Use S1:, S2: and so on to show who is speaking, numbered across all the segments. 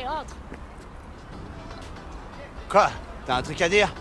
S1: Allez, entre.
S2: Quoi? T'as un truc à dire?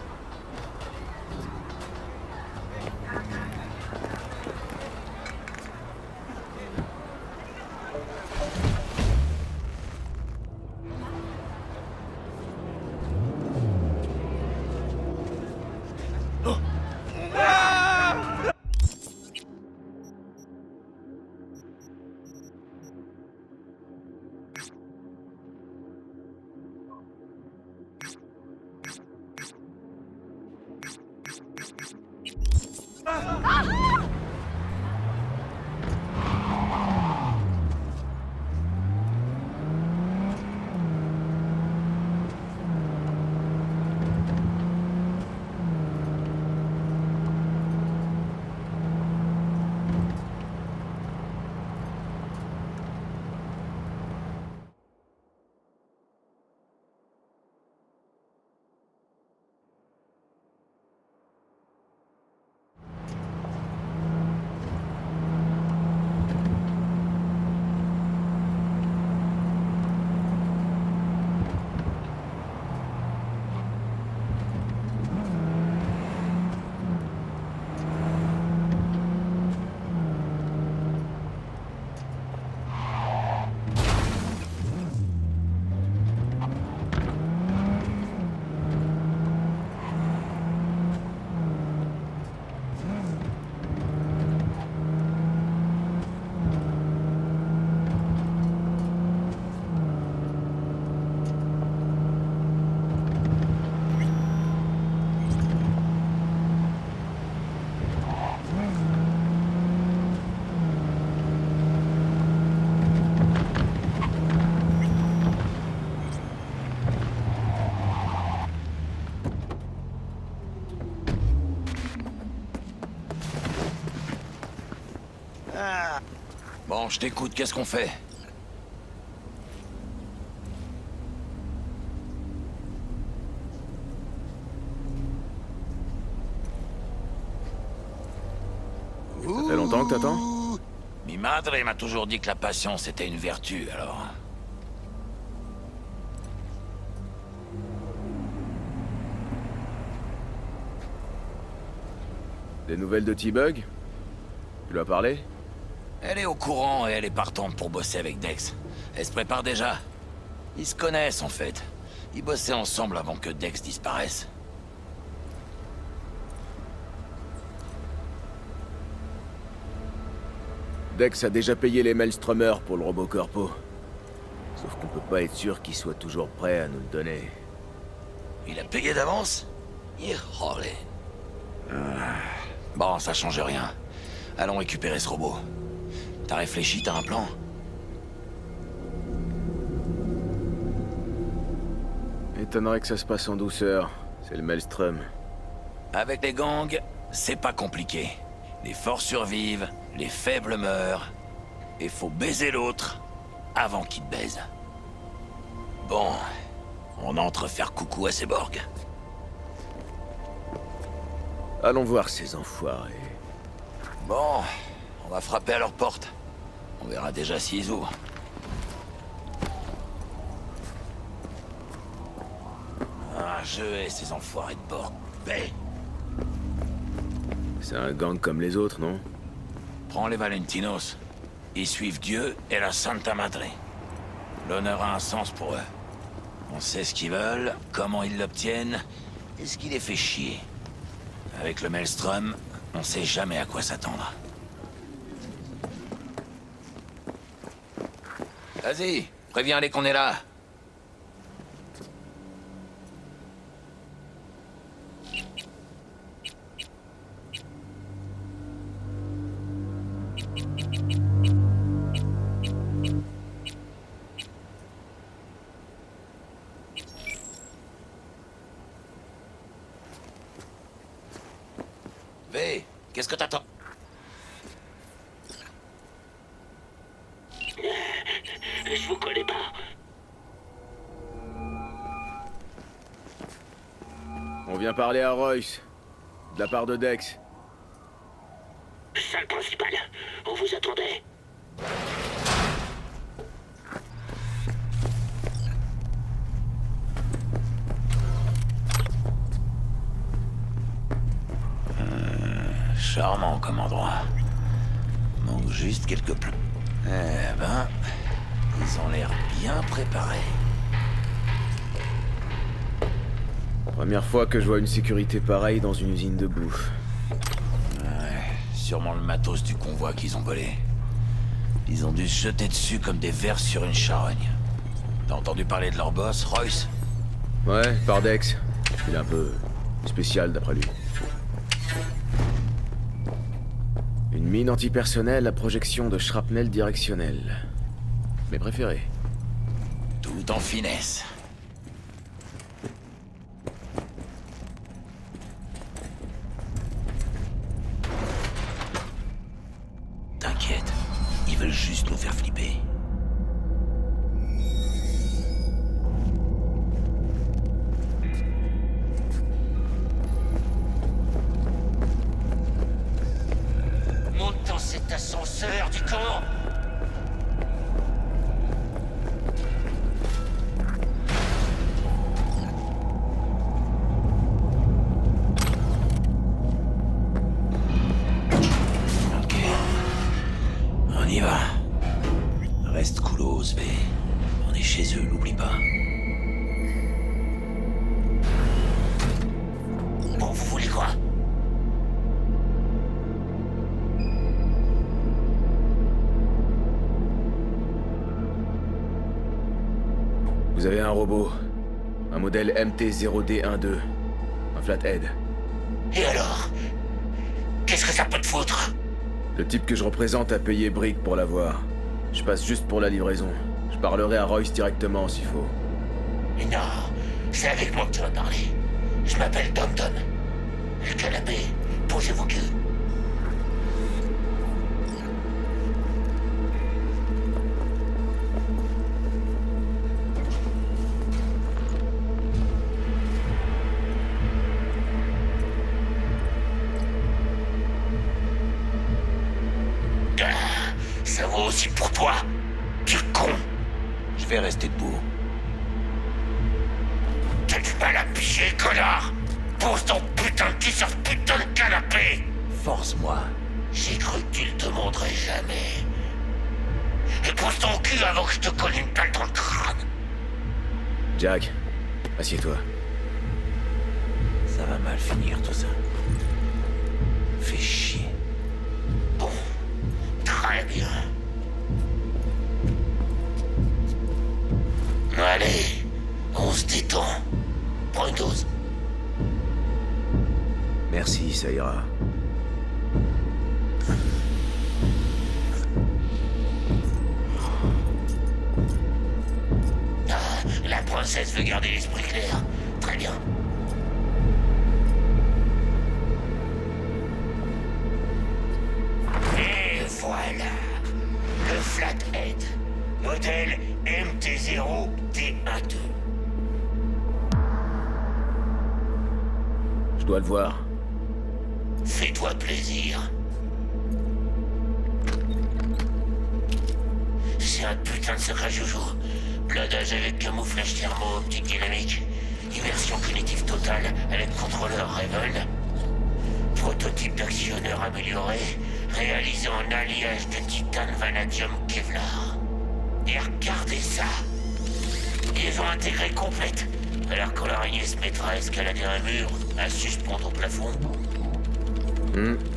S3: Bon, je t'écoute, qu'est-ce qu'on fait?
S4: Ça fait longtemps que t'attends?
S3: Mi madre m'a toujours dit que la patience était une vertu, alors...
S4: Des nouvelles de T-Bug? Tu lui as parlé?
S3: Elle est au courant et elle est partante pour bosser avec Dex. Elle se prépare déjà. Ils se connaissent, en fait. Ils bossaient ensemble avant que Dex disparaisse.
S4: Dex a déjà payé les Maelstromers pour le robot corpo. Sauf qu'on peut pas être sûr qu'il soit toujours prêt à nous le donner.
S3: Il a payé d'avance? Allez. Bon, ça change rien. Allons récupérer ce robot. T'as réfléchi, t'as un plan?
S4: Étonnerait que ça se passe en douceur. C'est le Maelstrom.
S3: Avec les gangs, c'est pas compliqué. Les forts survivent, les faibles meurent. Et faut baiser l'autre avant qu'il te baise. Bon, on entre faire coucou à ces Borg.
S4: Allons voir ces enfoirés.
S3: Bon, on va frapper à leur porte. On verra déjà s'ils ouvrent. Ah, je hais ces enfoirés de Borg. Paix.
S4: C'est un gang comme les autres, non?
S3: Prends les Valentinos. Ils suivent Dieu et la Santa Madre. L'honneur a un sens pour eux. On sait ce qu'ils veulent, comment ils l'obtiennent, et ce qui les fait chier. Avec le Maelstrom, on sait jamais à quoi s'attendre. Vas-y, préviens-les qu'on est là. V, qu'est-ce que t'attends?
S5: Je vous connais pas.
S4: On vient parler à Royce. De la part de Dex.
S5: Salle principale. On vous attendait.
S3: Charmant comme endroit. Manque juste quelques plans. Eh ben, ils ont l'air bien préparés.
S4: Première fois que je vois une sécurité pareille dans une usine de bouffe.
S3: Ouais, sûrement le matos du convoi qu'ils ont volé. Ils ont dû se jeter dessus comme des vers sur une charogne. T'as entendu parler de leur boss, Royce?
S4: Ouais, Pardex. Il est un peu spécial d'après lui. Une mine antipersonnelle à projection de shrapnel directionnel. Mes préférés.
S3: Tout en finesse. T'inquiète, ils veulent juste nous faire flipper.
S5: Monte dans cet ascenseur du camp.
S3: Ok. On y va. Reste coolos, V. On est chez eux, n'oublie pas.
S5: Bon, vous voulez quoi?
S4: Vous avez un robot. Un modèle MT-0D12. Un flathead.
S5: Et alors? Qu'est-ce que ça peut te foutre?
S4: Le type que je représente a payé Brick pour l'avoir. Je passe juste pour la livraison. Je parlerai à Royce directement s'il faut.
S5: Non, c'est avec moi que tu vas parler. Je m'appelle Dom Dom. Le canapé, posez vos queues. Ah, ça vaut aussi pour toi, tu con.
S3: Je vais rester debout.
S5: T'as du mal à piger, connard. Pose ton putain de cul sur ce putain de canapé.
S3: Force-moi.
S5: J'ai cru que tu le demanderais jamais. Et pose ton cul avant que je te colle une balle dans le crâne.
S4: Jack, assieds-toi.
S3: Ça va mal finir tout ça. Fais chier.
S5: Bon, très bien. Allez, on se détend. Prends une dose.
S4: Merci, ça ira.
S5: Ah, la princesse veut garder l'esprit clair. Très bien. Et voilà. Le Flathead. Modèle MT-0D12.
S4: Je dois le voir.
S5: Fais-toi plaisir. C'est un putain de secret joujou. Blindage avec camouflage thermo, optique dynamique. Immersion cognitive totale avec contrôleur Raven. Prototype d'actionneur amélioré, réalisé en alliage de titane vanadium Kevlar. Et regardez ça. Ils ont intégré complète, alors quand l'araignée se mettra à escalader un mur, à suspendre au plafond.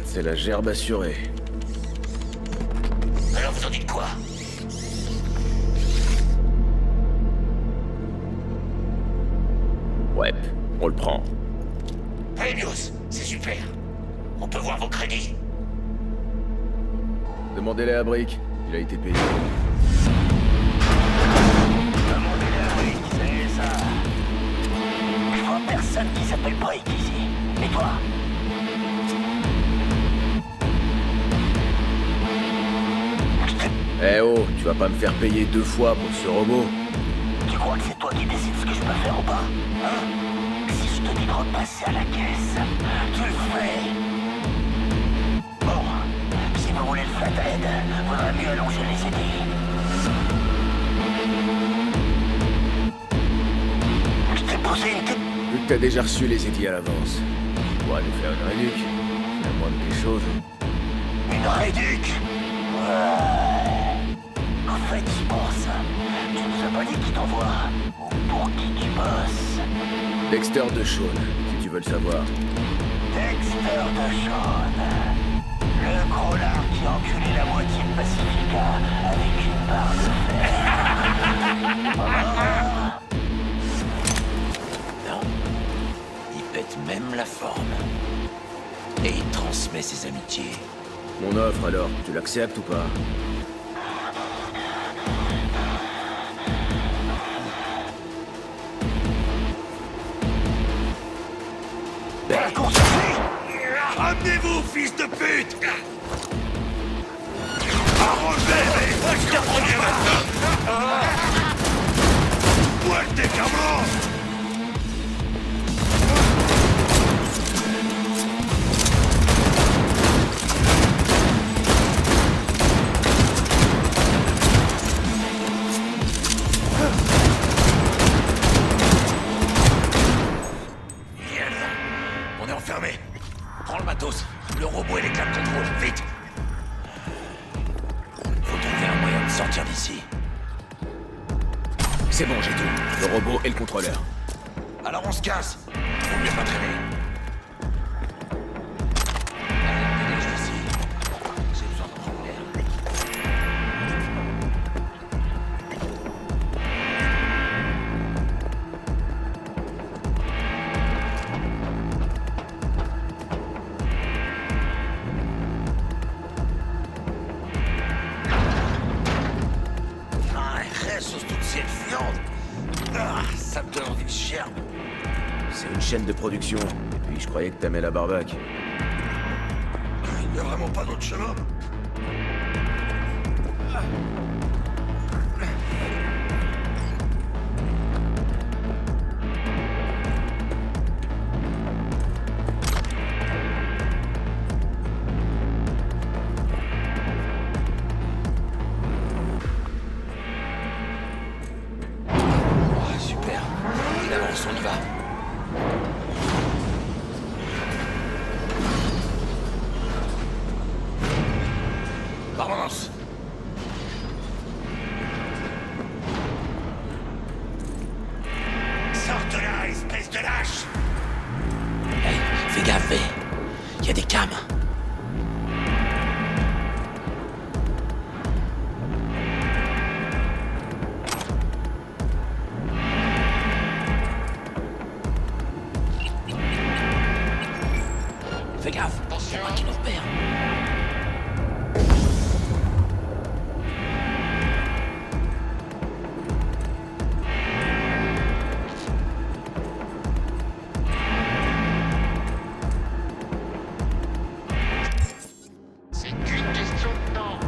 S4: C'est la gerbe assurée.
S5: Alors vous en dites quoi?
S4: Ouais, on le prend.
S5: Hey news, c'est super. On peut voir vos crédits.
S4: Demandez-les à Brick. Il a été payé.
S5: Demandez-le à Brick, c'est ça. Je vois personne qui s'appelle Brick ici. Et toi?
S4: Eh oh, tu vas pas me faire payer 2 fois pour ce robot.
S5: Tu crois que c'est toi qui décides ce que je peux faire ou pas? Hein? Si je te dis de repasser à la caisse, tu le fais. Bon, si vous voulez le Flathead, vaudrait mieux allonger les idées. Je t'ai posé une question.
S4: Vu que t'as déjà reçu les édits à l'avance, tu pourras nous faire une réduc. C'est la moindre des chose.
S5: Une réduc. Ouais. En fait, j'y pense. Tu nous as pas dit qui t'envoie ou pour qui tu bosses.
S4: Dexter de Shawn, si tu veux le savoir.
S5: Dexter de Shawn. Le gros lard qui a enculé la moitié de Pacifica avec une barre de fer.
S3: Non. Il pète même la forme. Et il transmet ses amitiés.
S4: Mon offre alors, tu l'acceptes ou pas?
S2: Ramenez-vous, fils de pute! Arrangez-les! Je te promets maintenant! Muerte, cabrón!
S3: Merde. On est enfermé. Prends le matos. Le robot et les câbles contrôle. Vite. Faut trouver un moyen de sortir d'ici.
S4: C'est bon, j'ai tout. Le robot et le contrôleur.
S3: Alors on se casse. Faut mieux pas traîner. Allez, dégage d'ici. J'ai besoin de prendre l'air. Ah, reste sur toute cette viande. Ah, ça me donne envie de gerbe.
S4: C'est une chaîne de production. Et puis je croyais que t'aimais la barbaque.
S2: Il n'y a vraiment pas d'autre chemin?
S3: Ah, super. Il avance, on y va. Vamos.
S2: Sors de là, espèce de lâche!
S3: Hey, fais gaffe, V. Il y a des cams. Fais gaffe, c'est moi qui nous repère.
S5: C'est qu'une question de temps.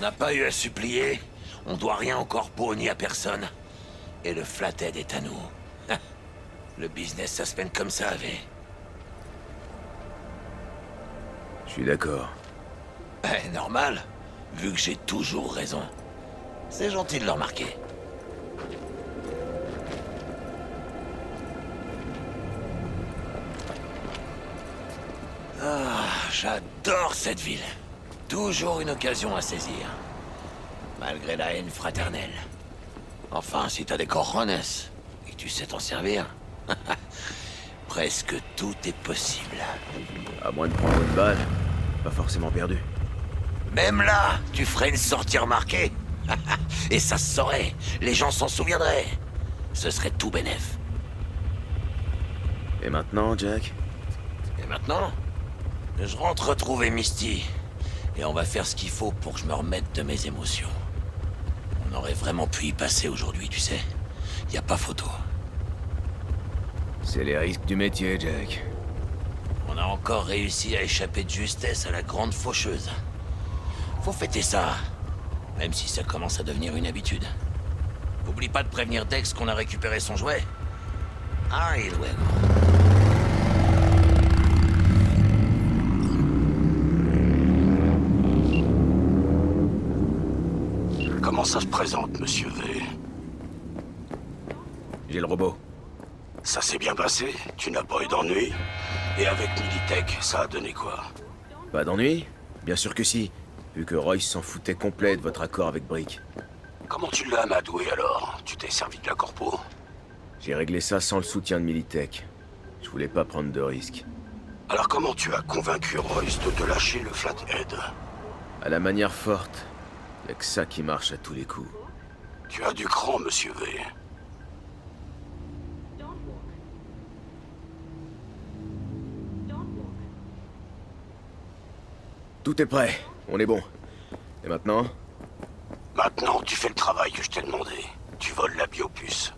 S3: n'a pas eu à supplier. On doit rien au corpo ni à personne. Et le Flathead est à nous. Le business, ça se mène comme ça, V.
S4: Je suis d'accord.
S3: Normal, vu que j'ai toujours raison. C'est gentil de le remarquer. Ah, j'adore cette ville. Toujours une occasion à saisir. Malgré la haine fraternelle. Enfin, si t'as des cojones et que tu sais t'en servir, presque tout est possible.
S4: À moins de prendre une balle, pas forcément perdu.
S3: Même là, tu ferais une sortie remarquée. Et ça se saurait. Les gens s'en souviendraient. Ce serait tout bénef.
S4: Et maintenant, Jack?
S3: Et maintenant, je rentre retrouver Misty. Et on va faire ce qu'il faut pour que je me remette de mes émotions. On aurait vraiment pu y passer aujourd'hui, tu sais. Y a pas photo.
S4: C'est les risques du métier, Jack.
S3: On a encore réussi à échapper de justesse à la grande faucheuse. Faut fêter ça. Même si ça commence à devenir une habitude. Oublie pas de prévenir Dex qu'on a récupéré son jouet. Ah, et luego.
S2: Comment ça se présente, monsieur V?
S4: J'ai le robot.
S2: Ça s'est bien passé? Tu n'as pas eu d'ennui? Et avec Militech, ça a donné quoi?
S4: Pas d'ennui? Bien sûr que si, vu que Royce s'en foutait complet de votre accord avec Brick.
S2: Comment tu l'as amadoué alors? Tu t'es servi de la corpo?
S4: J'ai réglé ça sans le soutien de Militech. Je voulais pas prendre de risques.
S2: Alors comment tu as convaincu Royce de te lâcher le Flathead?
S4: À la manière forte, y'a que ça qui marche à tous les coups.
S2: Tu as du cran, monsieur V.
S4: Tout est prêt, on est bon. Et maintenant?
S2: Maintenant, tu fais le travail que je t'ai demandé. Tu voles la biopuce.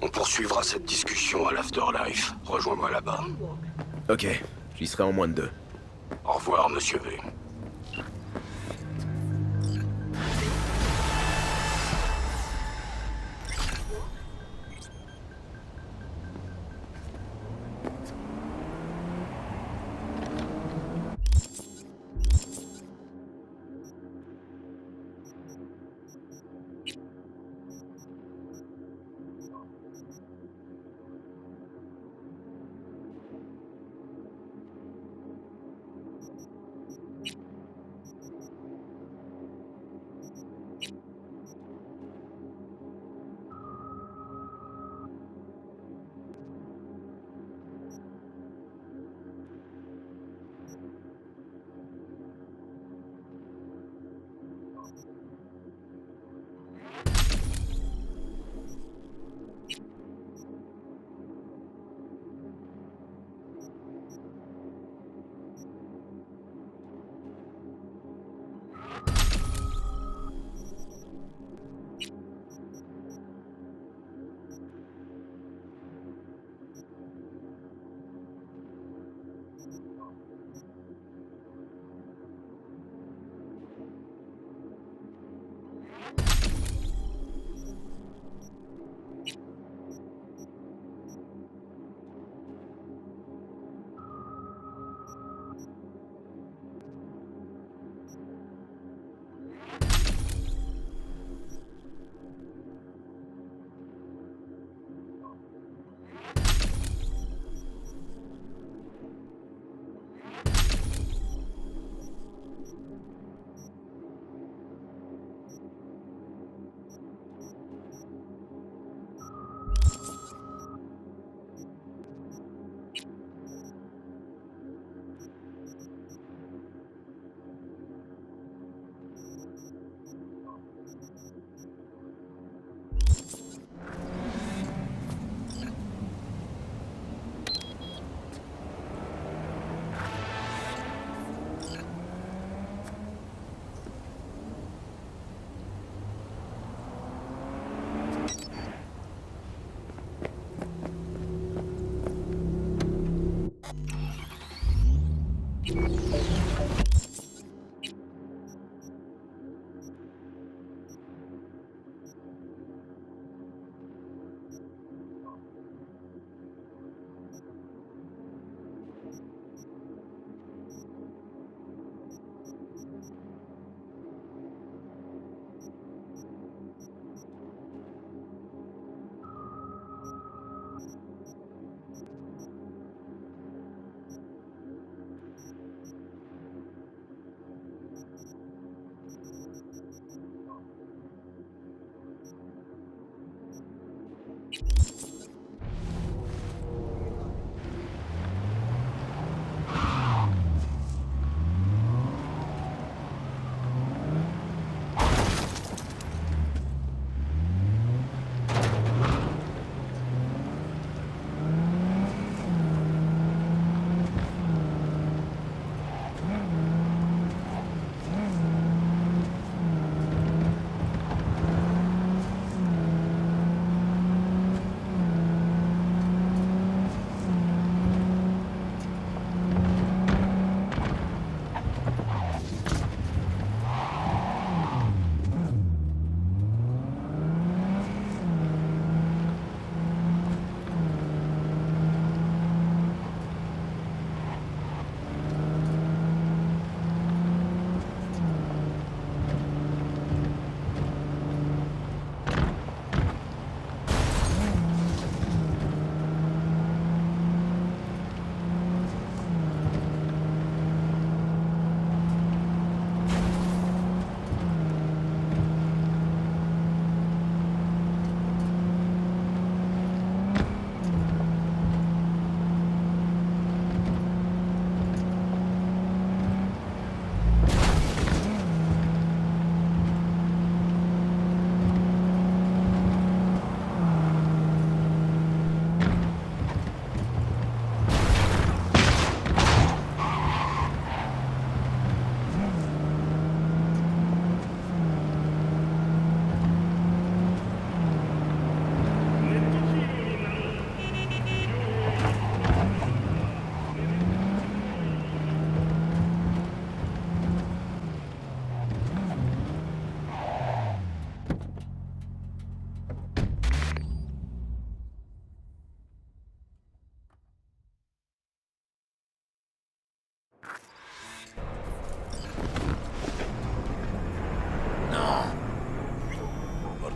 S2: On poursuivra cette discussion à l'Afterlife. Rejoins-moi là-bas.
S4: Ok, j'y serai en moins de 2.
S2: Au revoir, monsieur V.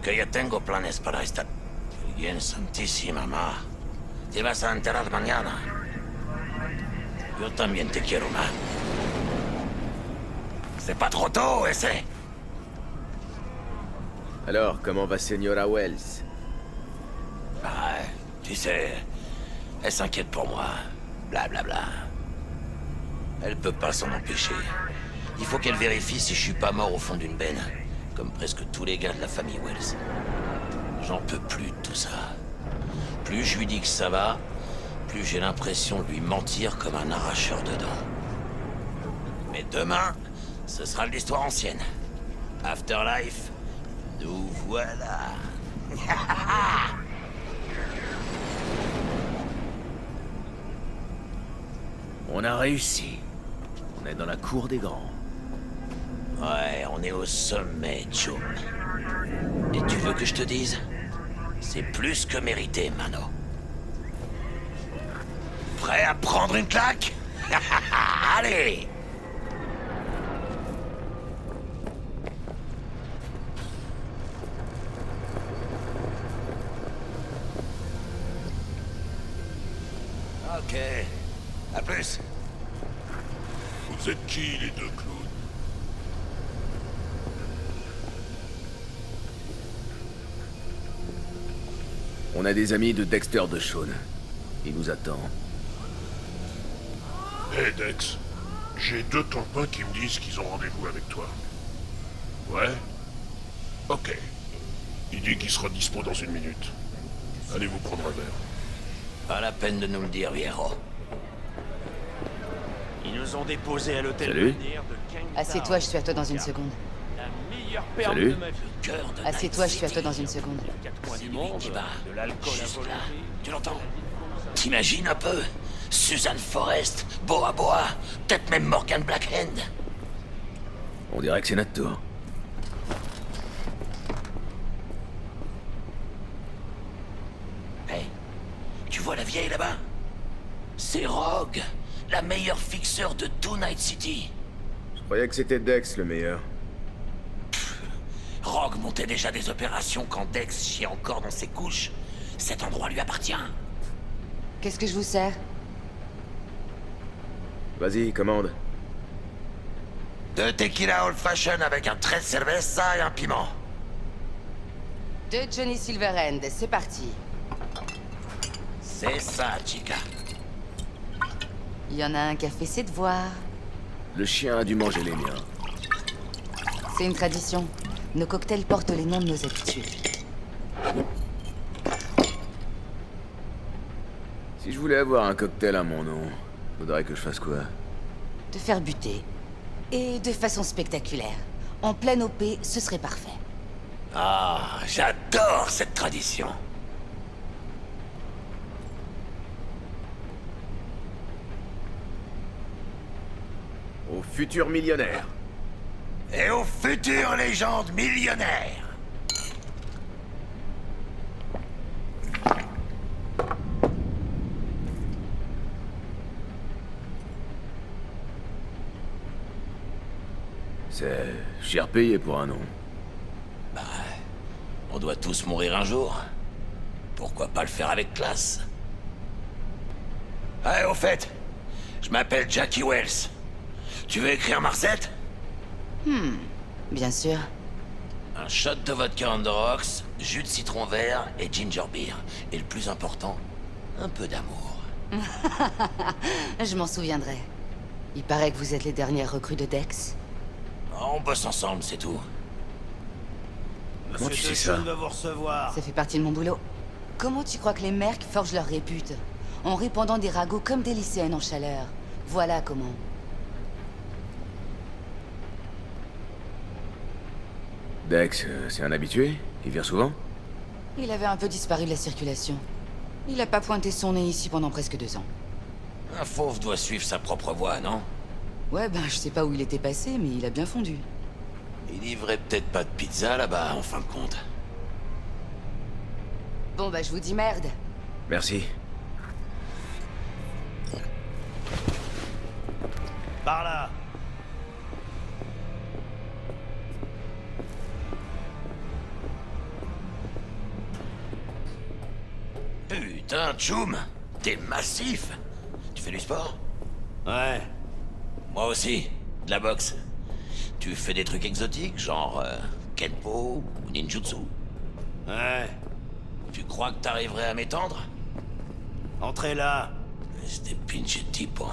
S3: Que ya tengo planes para esta... Bien santísima, ma. Te vas a enterar mañana. Yo también te quiero, ma. C'est pas trop tôt, ese.
S4: Alors, comment va Señora Wells?
S3: Ah, tu sais, elle s'inquiète pour moi. Blablabla. Elle peut pas s'en empêcher. Il faut qu'elle vérifie si je suis pas mort au fond d'une benne, comme presque tous les gars de la famille Wells. J'en peux plus de tout ça. Plus je lui dis que ça va, plus j'ai l'impression de lui mentir comme un arracheur de dents. Mais demain, ce sera de l'histoire ancienne. Afterlife, nous voilà.
S4: On a réussi. On est dans la cour des grands.
S3: Ouais, on est au sommet, Chum. Et tu veux que je te dise? C'est plus que mérité, Mano. Prêt à prendre une claque? Allez! Ok. À plus.
S1: Vous êtes qui, les deux clowns?
S4: On a des amis de Dexter de Shaun. Il nous attend.
S1: Hé Dex, j'ai deux tampons qui me disent qu'ils ont rendez-vous avec toi. Ouais? Ok. Il dit qu'il sera dispo dans une minute. Allez vous prendre un verre.
S3: Pas la peine de nous le dire, Viejo.
S6: Ils nous ont déposés à l'hôtel
S4: Salut.
S6: balnéaire de Kangtown.
S7: Assieds-toi, je suis à toi dans une seconde.
S6: La meilleure perle
S4: Salut.
S6: de ma vie.
S3: Cœur de
S7: Assieds-toi,
S3: Night
S7: je suis à toi
S3: City.
S7: dans une seconde.
S6: Quatre coins
S3: C'est
S6: du
S3: lui
S6: monde,
S3: qui bat.
S6: de l'alcool à
S3: Juste
S6: volonté.
S3: là. Tu l'entends? T'imagines un peu? Suzanne Forrest, Boa Boa, peut-être même Morgan Blackhand.
S4: On dirait que c'est notre tour.
S3: Hey, tu vois la vieille là-bas? C'est Rogue, la meilleure fixeur de tout Night City.
S4: Je croyais que c'était Dex le meilleur.
S3: Rogue montait déjà des opérations quand Dex chiait encore dans ses couches. Cet endroit lui appartient.
S7: Qu'est-ce que je vous sers?
S4: Vas-y, commande.
S3: 2 tequila old fashion avec un trait de cerveza et un piment.
S7: 2 Johnny Silverhand, c'est parti.
S3: C'est ça, chica.
S7: Il y en a un qui a fait ses devoirs.
S4: Le chien a dû manger les miens.
S7: C'est une tradition. Nos cocktails portent les noms de nos habitués.
S4: Si je voulais avoir un cocktail à mon nom, faudrait que je fasse quoi?
S7: Te faire buter. Et de façon spectaculaire. En pleine OP, ce serait parfait.
S3: Ah, j'adore cette tradition.
S4: Au futur millionnaire.
S3: Et aux futures légendes millionnaires.
S4: C'est cher payé pour un nom.
S3: On doit tous mourir un jour. Pourquoi pas le faire avec classe? Ah, au fait, je m'appelle Jackie Wells. Tu veux écrire Marcette?
S7: Bien sûr.
S3: Un shot de vodka on the rocks, jus de citron vert et ginger beer. Et le plus important, un peu d'amour.
S7: Je m'en souviendrai. Il paraît que vous êtes les dernières recrues de Dex.
S3: On bosse ensemble, c'est tout.
S4: Comment tu sais ça?
S6: va vous recevoir.
S7: Ça fait partie de mon boulot. Comment tu crois que les mercs forgent leur répute? En répandant des ragots comme des lycéennes en chaleur. Voilà comment.
S4: Dex, c'est un habitué? Il vient souvent?
S7: Il avait un peu disparu de la circulation. Il a pas pointé son nez ici pendant presque 2 ans.
S3: Un fauve doit suivre sa propre voie, non?
S7: Ouais, ben je sais pas où il était passé, mais il a bien fondu.
S3: Il livrait peut-être pas de pizza là-bas, en fin de compte.
S7: Bon bah je vous dis merde.
S4: Merci.
S6: Par là.
S3: Putain, Choum, t'es massif. Tu fais du sport?
S6: Ouais.
S3: Moi aussi, de la boxe. Tu fais des trucs exotiques, genre Kenpo ou Ninjutsu?
S6: Ouais.
S3: Tu crois que t'arriverais à m'étendre?
S6: Entrez là.
S3: Este pinche tipo.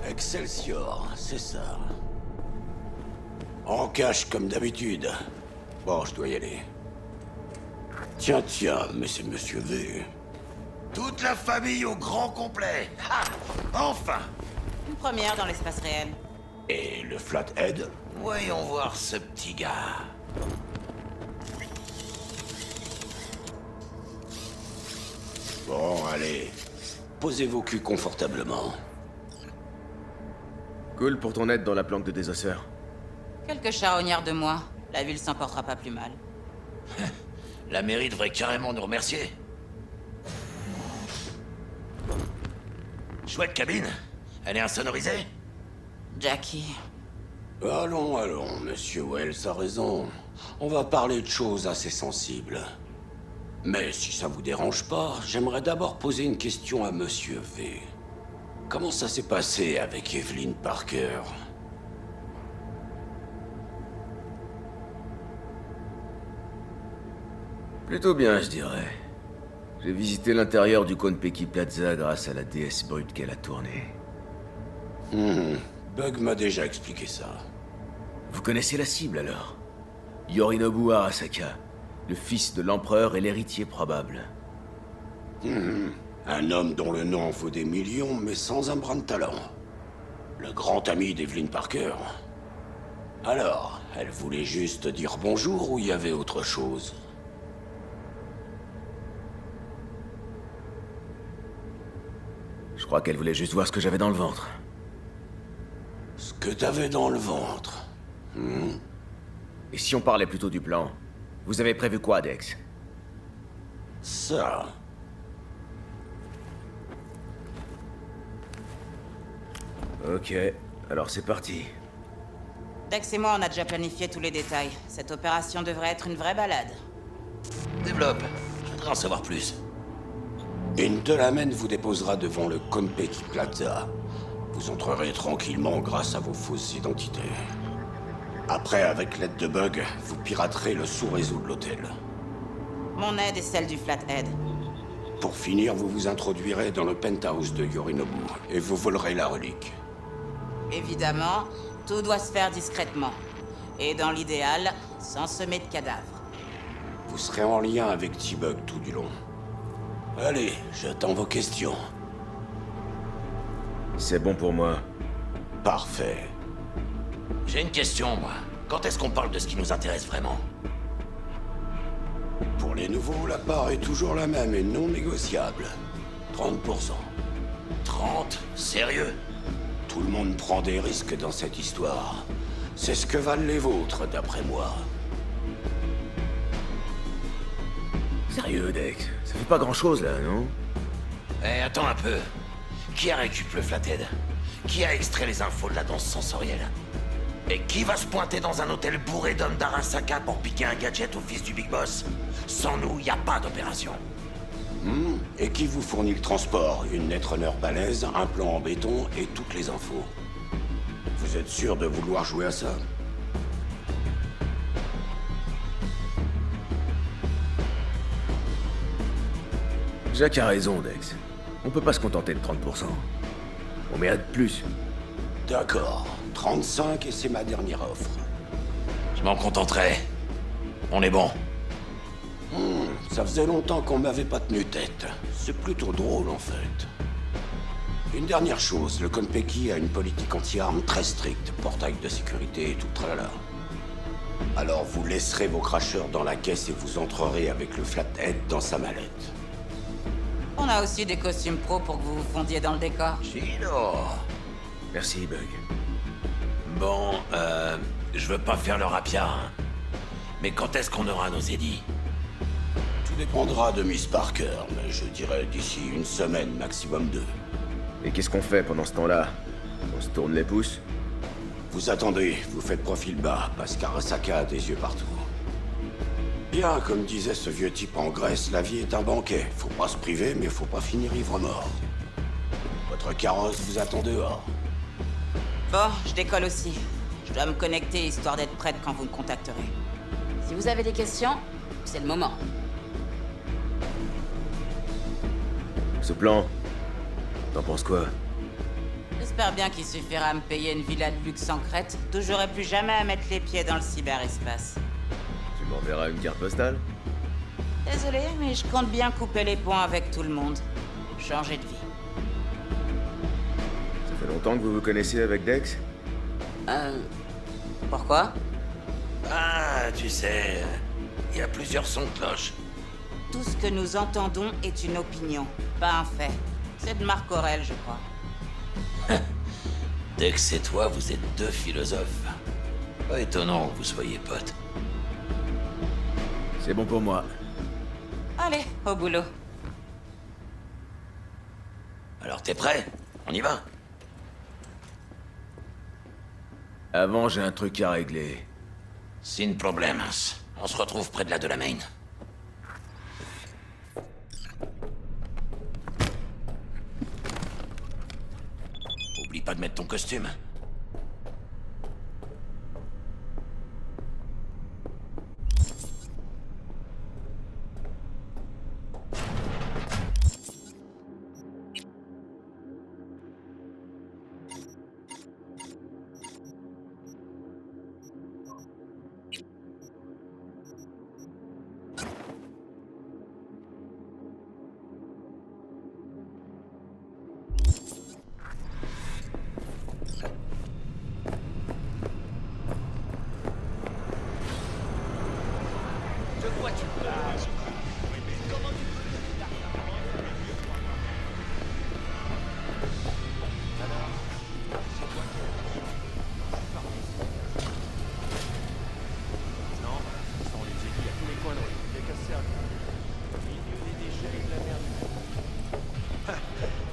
S2: Excelsior, c'est ça. En cache comme d'habitude. Bon, je dois y aller. Tiens, mais c'est Monsieur V.
S3: Toute la famille au grand complet. Ah, enfin.
S8: Une première dans l'espace réel.
S2: Et le Flathead?
S3: Voyons voir ce petit gars.
S2: Bon, allez. Posez vos culs confortablement.
S4: Cool pour ton aide dans la planque de désosseur.
S8: Quelques charognards de moi. La ville s'en portera pas plus mal.
S3: La mairie devrait carrément nous remercier. Chouette cabine. Elle est insonorisée?
S8: Jackie.
S2: Allons, Monsieur Wells a raison. On va parler de choses assez sensibles. Mais si ça vous dérange pas, j'aimerais d'abord poser une question à Monsieur V. Comment ça s'est passé avec Evelyn Parker?
S4: Plutôt bien, je dirais. J'ai visité l'intérieur du Konpeki Plaza grâce à la déesse brute qu'elle a tournée.
S2: Bug m'a déjà expliqué ça.
S4: Vous connaissez la cible alors? Yorinobu Arasaka, le fils de l'empereur et l'héritier probable.
S2: Un homme dont le nom en vaut des millions, mais sans un brin de talent. Le grand ami d'Evelyn Parker. Alors, elle voulait juste dire bonjour ou il y avait autre chose?
S4: Je crois qu'elle voulait juste voir ce que j'avais dans le ventre.
S2: Ce que t'avais dans le ventre.
S4: Et si on parlait plutôt du plan? Vous avez prévu quoi, Dex?
S2: Ça.
S4: Ok, alors c'est parti.
S8: Dex et moi, on a déjà planifié tous les détails. Cette opération devrait être une vraie balade.
S3: Développe. Je voudrais en savoir plus.
S2: Une Delamain vous déposera devant le Konpeki Plaza. Vous entrerez tranquillement grâce à vos fausses identités. Après, avec l'aide de Bug, vous piraterez le sous-réseau de l'hôtel.
S8: Mon aide est celle du Flathead.
S2: Pour finir, vous vous introduirez dans le penthouse de Yorinobu et vous volerez la relique.
S8: Évidemment, tout doit se faire discrètement. Et dans l'idéal, sans semer de cadavres.
S2: Vous serez en lien avec T-Bug tout du long. Allez, j'attends vos questions.
S4: C'est bon pour moi.
S2: Parfait.
S3: J'ai une question, moi. Quand est-ce qu'on parle de ce qui nous intéresse vraiment?
S2: Pour les nouveaux, la part est toujours la même et non négociable. 30%.
S3: 30? Sérieux?
S2: Tout le monde prend des risques dans cette histoire. C'est ce que valent les vôtres, d'après moi.
S4: Sérieux, Dex? Ça fait pas grand-chose, là, non?
S3: Eh, attends un peu. Qui a récupéré le Flathead? Qui a extrait les infos de la danse sensorielle? Et qui va se pointer dans un hôtel bourré d'hommes d'Arasaka pour piquer un gadget au fils du Big Boss? Sans nous, y a pas d'opération.
S2: Et qui vous fournit le transport? Une netrunner balèze, un plan en béton et toutes les infos. Vous êtes sûr de vouloir jouer à ça?
S4: Jack a raison, Dex. On peut pas se contenter de 30%. On mérite plus.
S2: D'accord. 35 et c'est ma dernière offre.
S3: Je m'en contenterai. On est bon.
S2: Ça faisait longtemps qu'on m'avait pas tenu tête. C'est plutôt drôle, en fait. Une dernière chose, le Konpeki a une politique anti-armes très stricte, portail de sécurité et tout tralala. Alors vous laisserez vos cracheurs dans la caisse et vous entrerez avec le Flathead dans sa mallette.
S8: On a aussi des costumes pro pour que vous vous fondiez dans le décor.
S3: Chino.
S4: Merci, Bug.
S3: Bon, je veux pas faire le rapia, hein. Mais quand est-ce qu'on aura nos édits?
S2: Tout dépendra de Miss Parker, mais je dirais d'ici une semaine, maximum 2.
S4: Et qu'est-ce qu'on fait pendant ce temps-là? On se tourne les pouces?
S2: Vous attendez, vous faites profil bas, parce qu'Arasaka a des yeux partout. Bien, comme disait ce vieux type en Grèce, la vie est un banquet. Faut pas se priver, mais faut pas finir ivre-mort. Votre carrosse vous attend dehors.
S8: Bon, je décolle aussi. Je dois me connecter histoire d'être prête quand vous me contacterez. Si vous avez des questions, c'est le moment.
S4: Ce plan, t'en penses quoi?
S8: J'espère bien qu'il suffira à me payer une villa de luxe en Crète, d'où j'aurai plus jamais à mettre les pieds dans le cyberespace.
S4: Tu m'enverras une carte postale?
S8: Désolé, mais je compte bien couper les ponts avec tout le monde. Changer de vie.
S4: Ça fait longtemps que vous vous connaissez avec Dex?
S8: Pourquoi?
S3: Ah, tu sais, il y a plusieurs sons de cloche.
S8: Tout ce que nous entendons est une opinion, pas un fait. C'est de Marc Aurèle, je crois.
S3: Dex et toi, vous êtes deux philosophes. Pas étonnant que vous soyez potes.
S4: C'est bon pour moi.
S8: Allez, au boulot.
S3: Alors t'es prêt? On y va?
S4: Avant, j'ai un truc à régler.
S3: Sin problemas. On se retrouve près de la Delamain. Oublie pas de mettre ton costume.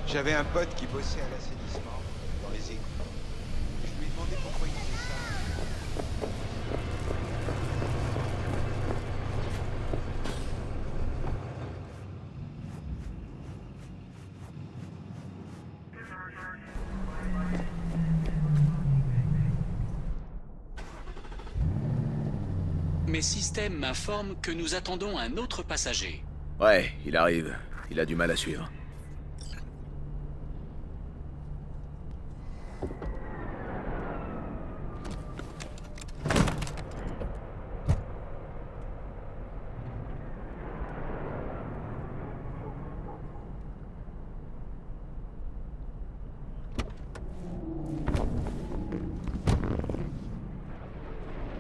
S9: J'avais un pote qui bossait à l'assainissement, dans les égouts. Je lui ai demandé pourquoi il faisait ça.
S10: Mes systèmes m'informent que nous attendons un autre passager.
S4: Ouais, il arrive. Il a du mal à suivre.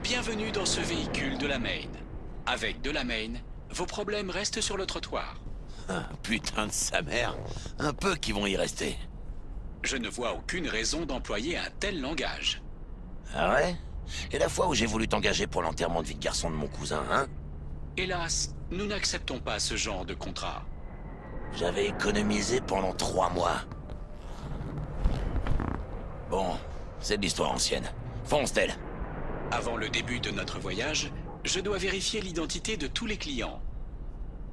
S10: Bienvenue dans ce véhicule de la Main. Avec de la Main, vos problèmes restent sur le trottoir.
S3: Ah, putain de sa mère. Un peu qui vont y rester.
S10: Je ne vois aucune raison d'employer un tel langage.
S3: Ah ouais? Et la fois où j'ai voulu t'engager pour l'enterrement de vie de garçon de mon cousin, hein?
S10: Hélas, nous n'acceptons pas ce genre de contrat.
S3: J'avais économisé pendant 3 mois. Bon, c'est de l'histoire ancienne. Fonce, Tel.
S10: Avant le début de notre voyage, je dois vérifier l'identité de tous les clients.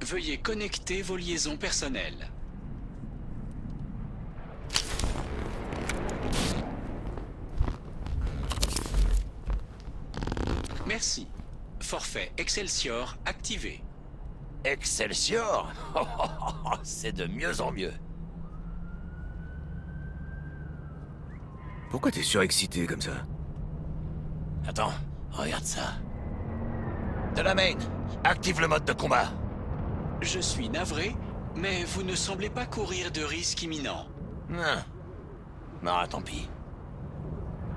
S10: Veuillez connecter vos liaisons personnelles. Merci. Forfait Excelsior activé.
S3: Excelsior? C'est de mieux en mieux.
S4: Pourquoi t'es surexcité comme ça?
S3: Attends, regarde ça. De la Main, active le mode de combat.
S10: Je suis navré, mais vous ne semblez pas courir de risque imminent.
S3: Non, tant pis.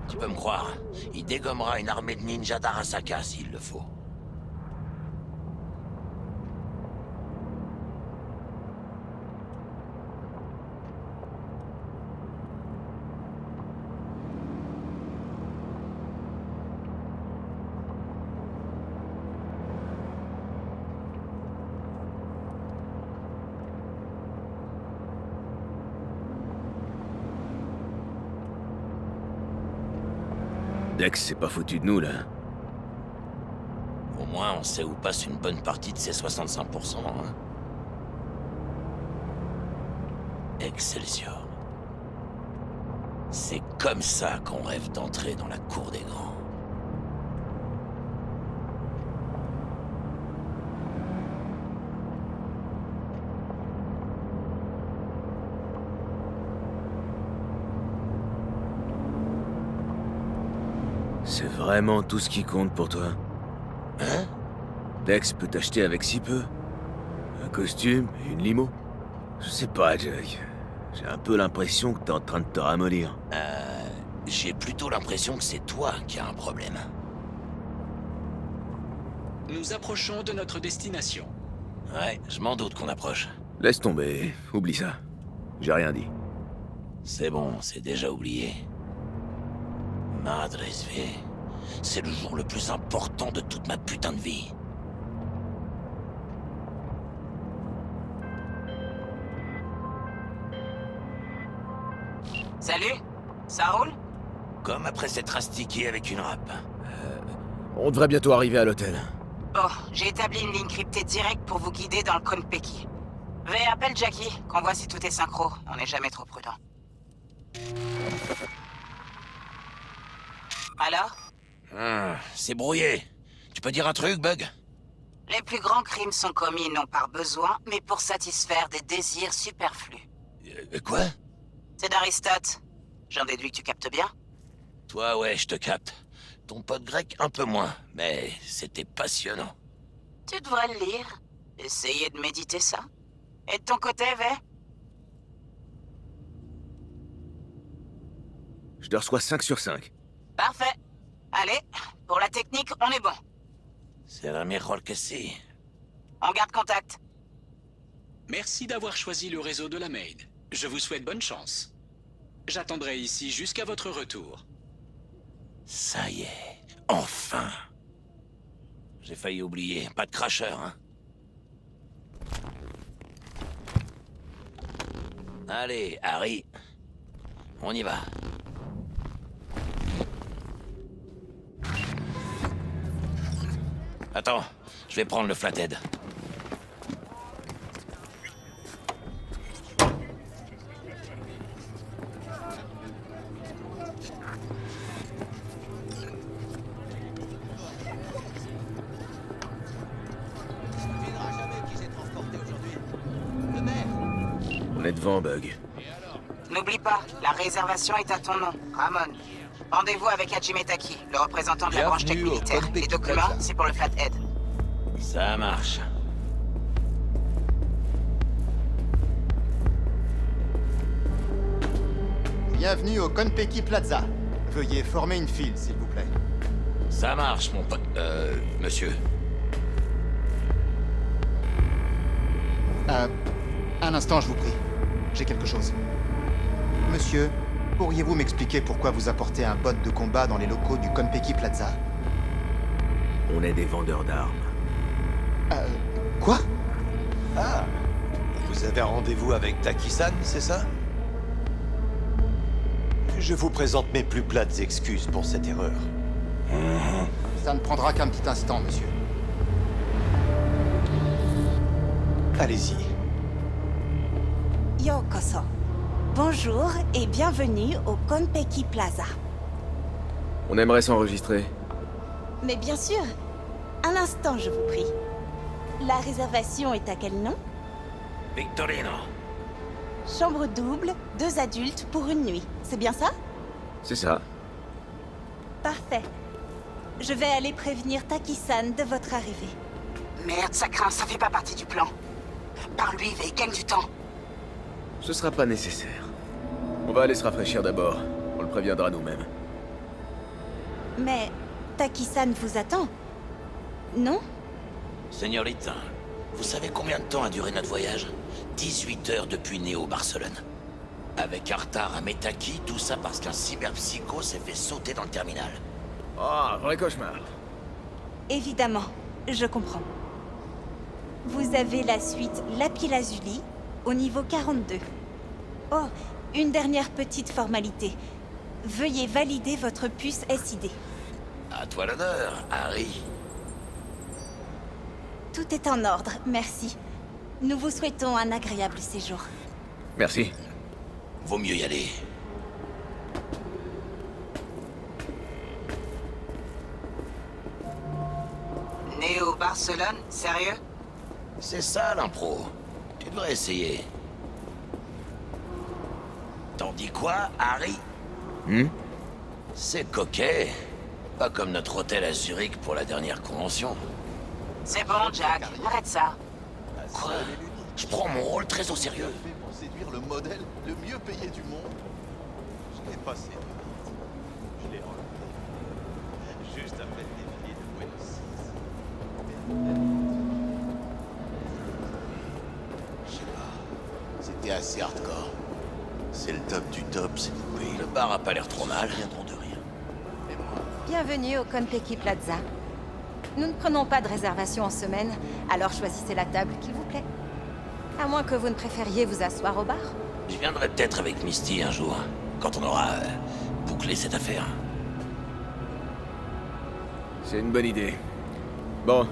S3: Tu peux me croire, il dégommera une armée de ninjas d'Arasaka s'il le faut.
S4: Dex s'est pas foutu de nous, là.
S3: Au moins, on sait où passe une bonne partie de ces 65%, hein. Excelsior. C'est comme ça qu'on rêve d'entrer dans la cour des grands.
S4: C'est vraiment tout ce qui compte pour toi?
S3: Hein?
S4: Dex peut t'acheter avec si peu? Un costume et une limo? Je sais pas, Jack. J'ai un peu l'impression que t'es en train de te ramollir.
S3: J'ai plutôt l'impression que c'est toi qui as un problème.
S10: Nous approchons de notre destination.
S3: Ouais, je m'en doute qu'on approche.
S4: Laisse tomber, oublie ça. J'ai rien dit.
S3: C'est bon, c'est déjà oublié. Madre Sve, c'est le jour le plus important de toute ma putain de vie.
S8: Salut? Ça roule?
S3: Comme après s'être astiqué avec une râpe.
S4: On devrait bientôt arriver à l'hôtel.
S8: Bon, j'ai établi une ligne cryptée directe pour vous guider dans le Konpeki. V, appelle Jackie, qu'on voit si tout est synchro. On n'est jamais trop prudent. Alors?
S3: C'est brouillé. Tu peux dire un truc, Bug?
S8: Les plus grands crimes sont commis non par besoin, mais pour satisfaire des désirs superflus.
S3: Quoi?
S8: C'est d'Aristote. J'en déduis que tu captes bien?
S3: Toi, ouais, je te capte. Ton pote grec, un peu moins, mais c'était passionnant.
S8: Tu devrais le lire. Essayer de méditer ça. Et de ton côté, V?
S4: Je te reçois 5 sur 5.
S8: Parfait. Allez, pour la technique, on est bon.
S3: C'est la mejor que si.
S8: On garde contact.
S10: Merci d'avoir choisi le réseau de la Maid. Je vous souhaite bonne chance. J'attendrai ici jusqu'à votre retour.
S3: Ça y est, enfin. J'ai failli oublier, pas de cracheur, hein. Allez, Harry. On y va. Attends, je vais prendre le flathead.
S4: On est devant, Bug.
S8: N'oublie pas, la réservation est à ton nom, Ramon. Rendez-vous avec Hajimetaki, le représentant de la branche tech militaire. Les documents, c'est pour le Flathead.
S3: Ça marche.
S11: Bienvenue au Konpeki Plaza. Veuillez former une file, s'il vous plaît.
S3: Ça marche, mon pote. Monsieur.
S11: Un instant, je vous prie. J'ai quelque chose. Monsieur, pourriez-vous m'expliquer pourquoi vous apportez un bot de combat dans les locaux du Konpeki Plaza?
S4: On est des vendeurs d'armes.
S11: Quoi?
S12: Ah, vous avez un rendez-vous avec Taki-san, c'est ça? Je vous présente mes plus plates excuses pour cette erreur.
S11: Ça ne prendra qu'un petit instant, monsieur.
S12: Allez-y.
S13: Yokoso. Bonjour et bienvenue au Konpeki Plaza.
S4: On aimerait s'enregistrer.
S13: Mais bien sûr. Un instant, je vous prie. La réservation est à quel nom?
S3: Victorino.
S13: Chambre double, 2 adultes pour une nuit. C'est bien ça?
S4: C'est ça.
S13: Parfait. Je vais aller prévenir Taki-san de votre arrivée.
S8: Merde, ça craint, ça fait pas partie du plan. Parle-lui, V, gagne du temps.
S4: Ce sera pas nécessaire. On va aller se rafraîchir d'abord. On le préviendra nous-mêmes.
S13: Mais Taki-san vous attend. Non?
S3: Señorita, vous savez combien de temps a duré notre voyage? 18 heures depuis Néo-Barcelone. Avec un retard à Metaki, tout ça parce qu'un cyberpsycho s'est fait sauter dans le terminal.
S4: Ah, vrai cauchemar.
S13: Évidemment, je comprends. Vous avez la suite Lapis-Lazuli au niveau 42. Oh, une dernière petite formalité. Veuillez valider votre puce SID.
S3: À toi l'honneur, Harry.
S13: Tout est en ordre, merci. Nous vous souhaitons un agréable séjour.
S4: Merci.
S3: Vaut mieux y aller.
S8: Néo Barcelone, sérieux?
S3: C'est ça l'impro. Tu devrais essayer. T'en dis quoi, Harry? C'est coquet. Pas comme notre hôtel à Zurich pour la dernière convention.
S8: C'est bon, Jack, arrête ça.
S3: Quoi? Je prends mon rôle très au sérieux.
S12: Pour séduire le modèle le mieux payé du monde. Je l'ai pas séduit. Je l'ai enlevé. Juste après le défilé de Buenos Aires. Je sais pas. C'était assez hardcore. C'est le top du top, c'est vous payez.
S3: Le bar a pas l'air trop mal.
S12: Viendront de rien. Et moi,
S13: Bienvenue au Konpeki Plaza. Nous ne prenons pas de réservation en semaine, alors choisissez la table qu'il vous plaît. À moins que vous ne préfériez vous asseoir au bar.
S3: Je viendrai peut-être avec Misty un jour, quand on aura bouclé cette affaire.
S4: C'est une bonne idée. Bon,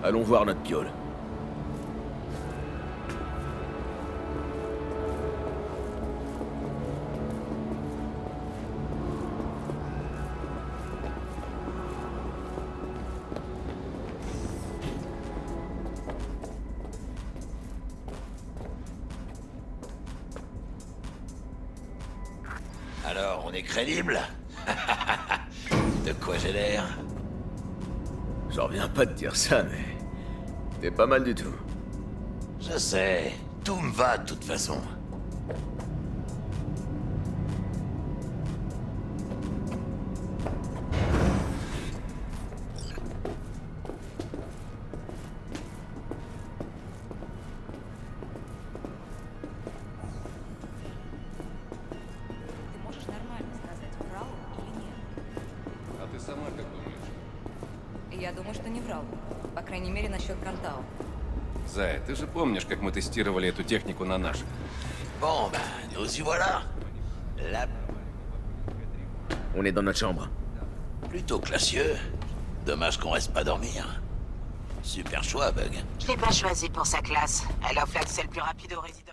S4: allons voir notre piole.
S3: Alors, on est crédible? De quoi j'ai l'air?
S4: J'en reviens pas de dire ça, mais... T'es pas mal du tout.
S3: Je sais, tout me va de toute façon.
S14: А ты сама как думаешь? Я думаю, что не врал. По крайней мере, насчет Кантау. Зая, ты же помнишь, как мы тестировали эту технику на наших?
S3: Bon, ben, nous y voilà. La...
S4: On est dans notre chambre.
S3: Plutôt classieux. Dommage qu'on reste pas dormir. Super choix, Bug.
S8: Je l'ai pas choisi pour sa classe. Elle offre l'accès le plus rapide aux résidents.